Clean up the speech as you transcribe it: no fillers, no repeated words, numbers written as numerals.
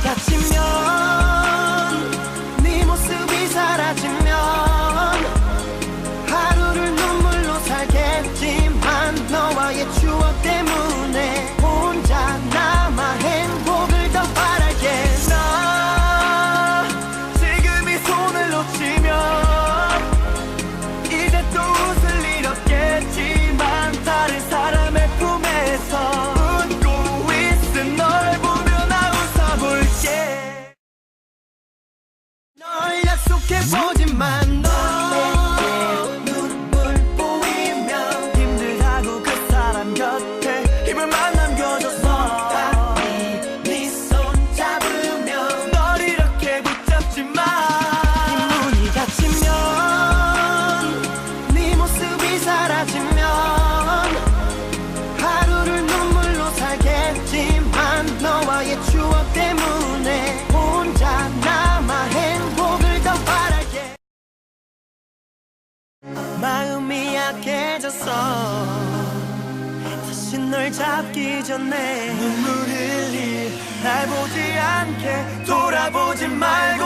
갇히면 네 모습이 사라지면 하루를 눈물로 살겠지만 너와의 추억 때문에 혼자 남아 행복을 더 바랄게. 나 지금 이 손을 놓치면 이제 또 웃을 일 없겠지만 다른 사람의 품에서 웃고 있은 널 보며 나 웃어볼게. 널 약속해보지만 너 눈물 보이면 힘들다고 그 사람 곁에 힘을만 남겨줬어. 네 손 잡으며 널 이렇게 붙잡지마. 이 문이 닫히면 네 모습이 사라지면 하루를 눈물로 살겠지만 너와의 추억 때문에 혼자 남아 행복을 더 바랄게. 마음이 약해졌어. 다시 널 잡기 전에 눈물 흘릴 날 보지 않게 돌아보지 말고